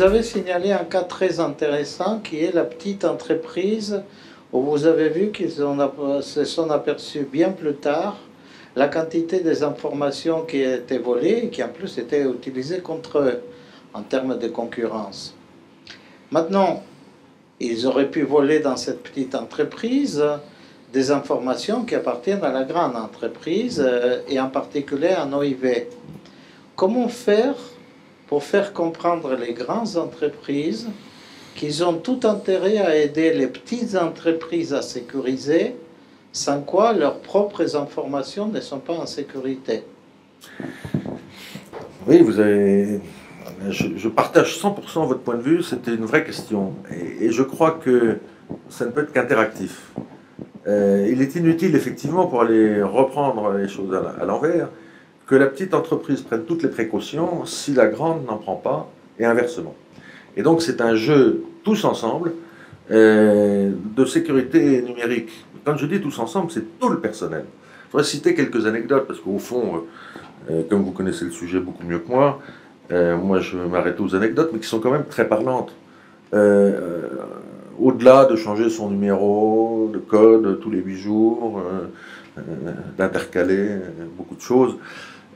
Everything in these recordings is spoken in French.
vous avez signalé un cas très intéressant qui est la petite entreprise où vous avez vu se sont aperçus bien plus tard la quantité des informations qui étaient volées et qui en plus étaient utilisées contre eux en termes de concurrence. Maintenant, ils auraient pu voler dans cette petite entreprise des informations qui appartiennent à la grande entreprise et en particulier à OIV. Comment faire pour faire comprendre les grandes entreprises qu'ils ont tout intérêt à aider les petites entreprises à sécuriser, sans quoi leurs propres informations ne sont pas en sécurité? Oui, je partage 100% votre point de vue, c'était une vraie question. Et je crois que ça ne peut être qu'interactif. Il est inutile, effectivement, pour aller reprendre les choses à l'envers, que la petite entreprise prenne toutes les précautions si la grande n'en prend pas, et inversement. Et donc c'est un jeu tous ensemble de sécurité numérique. Quand je dis tous ensemble, c'est tout le personnel. Je voudrais citer quelques anecdotes, parce qu'au fond, comme vous connaissez le sujet beaucoup mieux que moi, moi je m'arrête aux anecdotes, mais qui sont quand même très parlantes. Au-delà de changer son numéro de code tous les 8 jours, d'intercaler beaucoup de choses,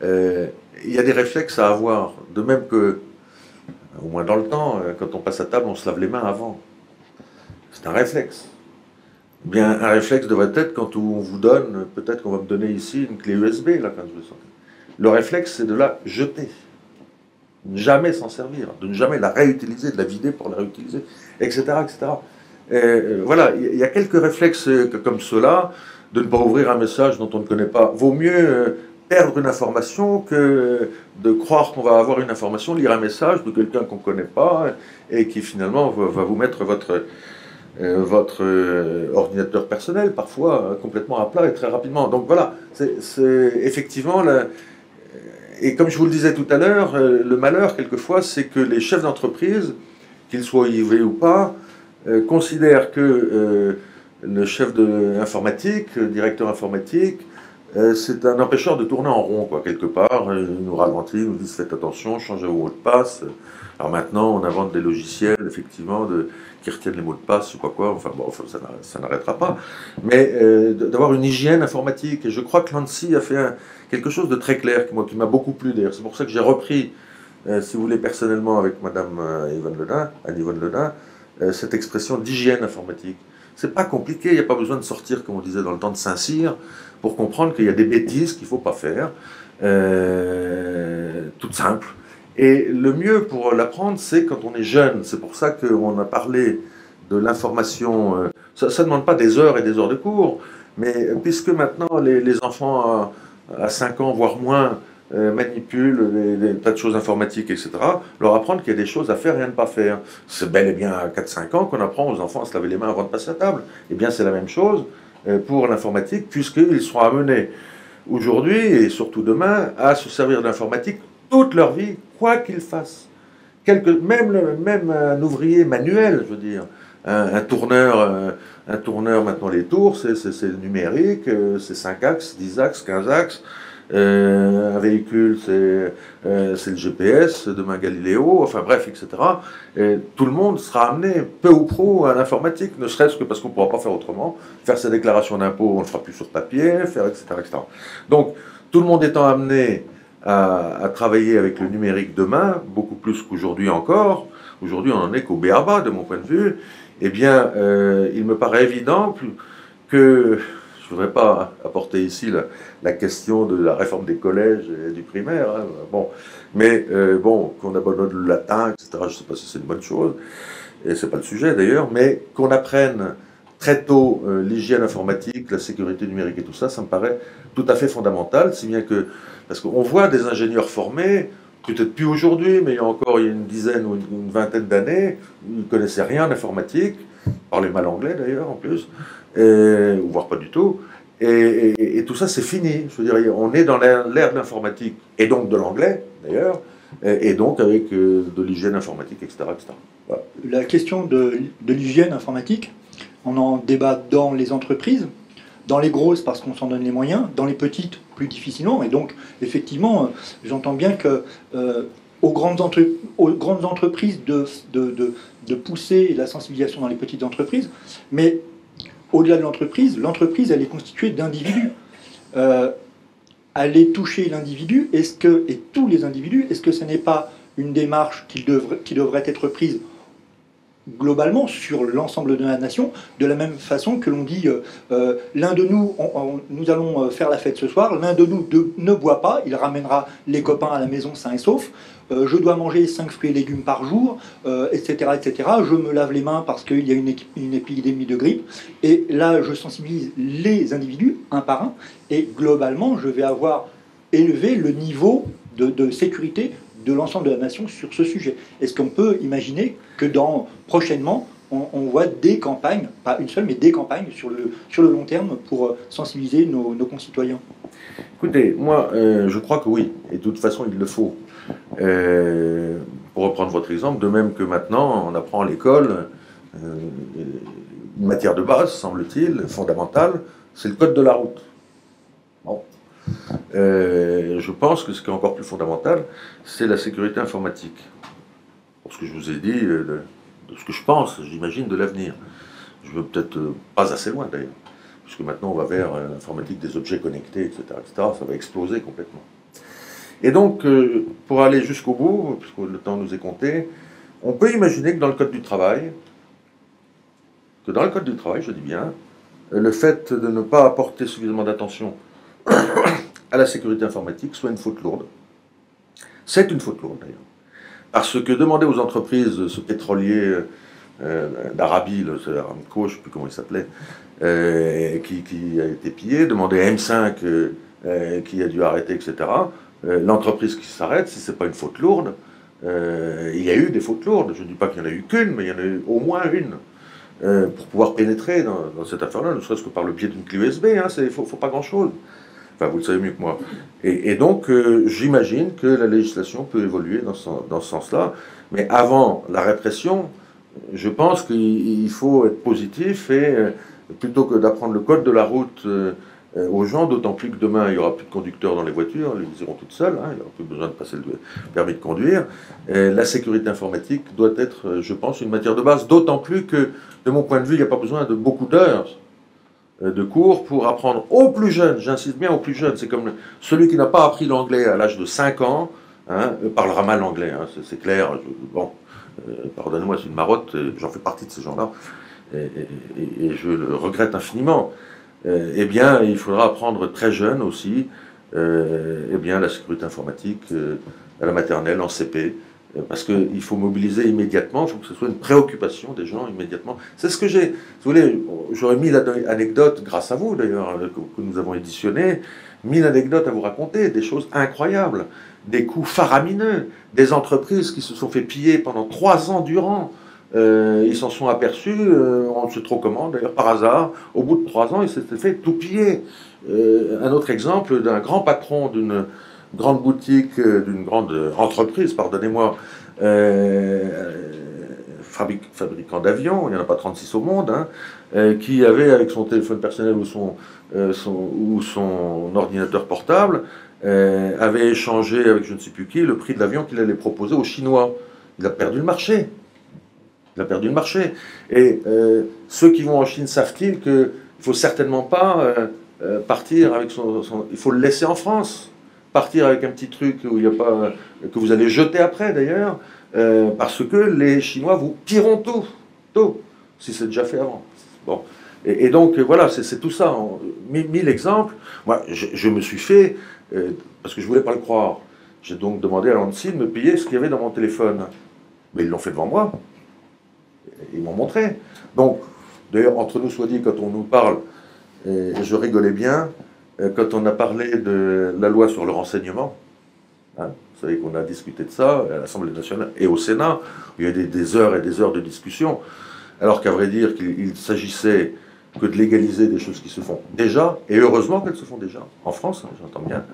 il y a des réflexes à avoir. De même que, au moins dans le temps, quand on passe à table, on se lave les mains avant. C'est un réflexe. Eh bien, un réflexe devrait être quand on vous donne, peut-être qu'on va me donner ici une clé USB, là, quand je vais sortir. Le réflexe, c'est de la jeter. De ne jamais s'en servir, de ne jamais la réutiliser, de la vider pour la réutiliser, etc. etc. Voilà, il y a quelques réflexes comme ceux-là, de ne pas ouvrir un message dont on ne connaît pas. Vaut mieux perdre une information que de croire qu'on va avoir une information, lire un message de quelqu'un qu'on ne connaît pas et qui finalement va vous mettre votre ordinateur personnel, parfois complètement à plat et très rapidement. Donc voilà, c'est effectivement... Et comme je vous le disais tout à l'heure, le malheur, quelquefois, c'est que les chefs d'entreprise, qu'ils soient OIV ou pas, considèrent que le chef informatique, directeur informatique, c'est un empêcheur de tourner en rond, quoi, quelque part. Ils nous ralentissent, ils nous disent faites attention, changez vos mots de passe. Alors maintenant, on invente des logiciels, effectivement, qui retiennent les mots de passe, ou quoi, enfin bon, ça n'arrêtera pas. Mais d'avoir une hygiène informatique. Et je crois que l'ANSSI a fait quelque chose de très clair, qui m'a beaucoup plu d'ailleurs. C'est pour ça que j'ai repris, si vous voulez, personnellement, avec Madame Anne-Yvonne Ledin, cette expression d'hygiène informatique. C'est pas compliqué, il n'y a pas besoin de sortir, comme on disait dans le temps, de Saint-Cyr, pour comprendre qu'il y a des bêtises qu'il ne faut pas faire, toutes simples. Et le mieux pour l'apprendre, c'est quand on est jeune. C'est pour ça qu'on a parlé de l'information. Ça ne demande pas des heures et des heures de cours, mais puisque maintenant les enfants à 5 ans, voire moins, manipulent des tas de choses informatiques, etc., leur apprendre qu'il y a des choses à faire et à ne pas faire. C'est bel et bien à 4-5 ans qu'on apprend aux enfants à se laver les mains avant de passer à table. Eh bien, c'est la même chose pour l'informatique, puisqu'ils seront amenés aujourd'hui, et surtout demain, à se servir de l'informatique toute leur vie, quoi qu'ils fassent. Même un ouvrier manuel, je veux dire, un tourneur, maintenant les tours, c'est numérique, c'est 5 axes, 10 axes, 15 axes. Un véhicule, c'est le GPS, demain Galiléo, enfin bref, etc. Et tout le monde sera amené, peu ou prou, à l'informatique, ne serait-ce que parce qu'on ne pourra pas faire autrement. Faire sa déclaration d'impôt, on ne le fera plus sur papier, faire, etc., etc. Donc, tout le monde étant amené à travailler avec le numérique demain, beaucoup plus qu'aujourd'hui encore, aujourd'hui on n'en est qu'au b.a.-ba de mon point de vue, eh bien, il me paraît évident que... Je ne voudrais pas apporter ici la question de la réforme des collèges et du primaire, hein, bon, mais qu'on abandonne le latin, etc., je ne sais pas si c'est une bonne chose, et ce n'est pas le sujet d'ailleurs, mais qu'on apprenne très tôt l'hygiène informatique, la sécurité numérique et tout ça, ça me paraît tout à fait fondamental, si bien que, parce qu'on voit des ingénieurs formés, peut-être plus aujourd'hui, mais il y a une dizaine ou une vingtaine d'années, ils ne connaissaient rien en informatique, parlaient mal anglais d'ailleurs en plus, ou voire pas du tout, et tout ça c'est fini. Je veux dire, on est dans l'ère de l'informatique, et donc de l'anglais d'ailleurs, et donc avec de l'hygiène informatique, etc. etc. Voilà. La question de l'hygiène informatique, on en débat dans les entreprises, dans les grosses parce qu'on s'en donne les moyens, dans les petites plus difficilement, et donc effectivement j'entends bien que aux grandes entreprises de pousser la sensibilisation dans les petites entreprises, mais au-delà de l'entreprise, elle est constituée d'individus. Aller toucher l'individu, et tous les individus, est-ce que ce n'est pas une démarche qui devrait être prise globalement sur l'ensemble de la nation, de la même façon que l'on dit l'un de nous, nous allons faire la fête ce soir, l'un de nous ne boit pas, il ramènera les copains à la maison sains et saufs, je dois manger 5 fruits et légumes par jour, etc., etc. Je me lave les mains parce qu'il y a une épidémie de grippe, et là je sensibilise les individus un par un, et globalement je vais avoir élevé le niveau de sécurité de l'ensemble de la nation sur ce sujet. Est-ce qu'on peut imaginer que prochainement, on voit des campagnes, pas une seule, mais des campagnes sur le long terme pour sensibiliser nos concitoyens? Écoutez, moi, je crois que oui, et de toute façon, il le faut. Pour reprendre votre exemple, de même que maintenant, on apprend à l'école une matière de base, semble-t-il, fondamentale, c'est le code de la route. Bon. Je pense que ce qui est encore plus fondamental, c'est la sécurité informatique. Pour ce que je vous ai dit, de ce que je pense, j'imagine, de l'avenir. Je veux peut-être pas assez loin d'ailleurs, puisque maintenant on va vers l'informatique des objets connectés, etc., etc. Ça va exploser complètement. Et donc, pour aller jusqu'au bout, puisque le temps nous est compté, on peut imaginer que dans le Code du travail, je dis bien, le fait de ne pas apporter suffisamment d'attention à la sécurité informatique soit une faute lourde. C'est une faute lourde d'ailleurs. Parce que demander aux entreprises, ce pétrolier d'Arabie, c'est Aramco, je ne sais plus comment il s'appelait, qui a été pillé, demander à M5 qui a dû arrêter, etc. L'entreprise qui s'arrête, si ce n'est pas une faute lourde, il y a eu des fautes lourdes. Je ne dis pas qu'il n'y en a eu qu'une, mais il y en a eu au moins une. Pour pouvoir pénétrer dans cette affaire-là, ne serait-ce que par le biais d'une clé USB, hein, il ne faut pas grand-chose. Enfin, vous le savez mieux que moi. Et donc, j'imagine que la législation peut évoluer dans ce sens-là. Mais avant la répression, je pense qu'il faut être positif et plutôt que d'apprendre le code de la route aux gens, d'autant plus que demain, il n'y aura plus de conducteurs dans les voitures, ils iront toutes seules, hein, il n'y aura plus besoin de passer le permis de conduire. La sécurité informatique doit être, je pense, une matière de base, d'autant plus que, de mon point de vue, il n'y a pas besoin de beaucoup d'heures de cours pour apprendre aux plus jeunes, j'insiste bien aux plus jeunes, c'est comme celui qui n'a pas appris l'anglais à l'âge de 5 ans, hein, parlera mal l'anglais, hein, c'est clair, pardonnez-moi, c'est une marotte, j'en fais partie de ces gens-là, et je le regrette infiniment. Eh bien, il faudra apprendre très jeune aussi eh bien, la sécurité informatique à la maternelle, en CP, parce qu'il faut mobiliser immédiatement, il faut que ce soit une préoccupation des gens immédiatement. C'est ce que j'ai, vous voulez, j'aurais 1000 anecdotes, grâce à vous d'ailleurs, que nous avons éditionnées, 1000 anecdotes à vous raconter, des choses incroyables, des coups faramineux, des entreprises qui se sont fait piller pendant 3 ans durant. Ils s'en sont aperçus, on ne sait trop comment, d'ailleurs par hasard, au bout de 3 ans, ils s'étaient fait tout piller. Un autre exemple d'un grand patron d'une grande boutique, d'une grande entreprise, pardonnez-moi, fabricant d'avions, il n'y en a pas 36 au monde, hein, qui avait avec son téléphone personnel ou son ordinateur portable, avait échangé avec je ne sais plus qui le prix de l'avion qu'il allait proposer aux Chinois. Il a perdu le marché. Il a perdu le marché. Et ceux qui vont en Chine savent-ils qu'il ne faut certainement pas partir avec il faut le laisser en France. Partir avec un petit truc où il y a pas, que vous allez jeter après d'ailleurs, parce que les Chinois vous pilleront tout, si c'est déjà fait avant. Bon. Et donc voilà, c'est tout ça. 1000 exemples. Moi, je me suis fait, parce que je ne voulais pas le croire, j'ai donc demandé à l'ANSSI de me payer ce qu'il y avait dans mon téléphone. Mais ils l'ont fait devant moi. Ils m'ont montré. Donc, d'ailleurs, entre nous soit dit, quand on nous parle, je rigolais bien, quand on a parlé de la loi sur le renseignement, hein, vous savez qu'on a discuté de ça à l'Assemblée nationale et au Sénat, où il y a des heures et des heures de discussion, alors qu'à vrai dire qu'il s'agissait que de légaliser des choses qui se font déjà, et heureusement qu'elles se font déjà, en France, hein, j'entends bien,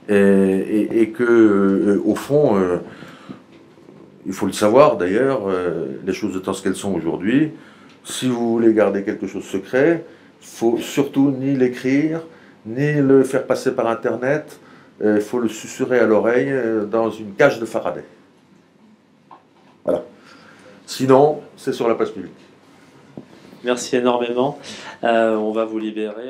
et que, au fond, il faut le savoir d'ailleurs, les choses étant ce qu'elles sont aujourd'hui, si vous voulez garder quelque chose secret, il faut surtout ni l'écrire, ni le faire passer par Internet, il faut le susurrer à l'oreille dans une cage de Faraday. Sinon, c'est sur la place publique. Merci énormément. On va vous libérer.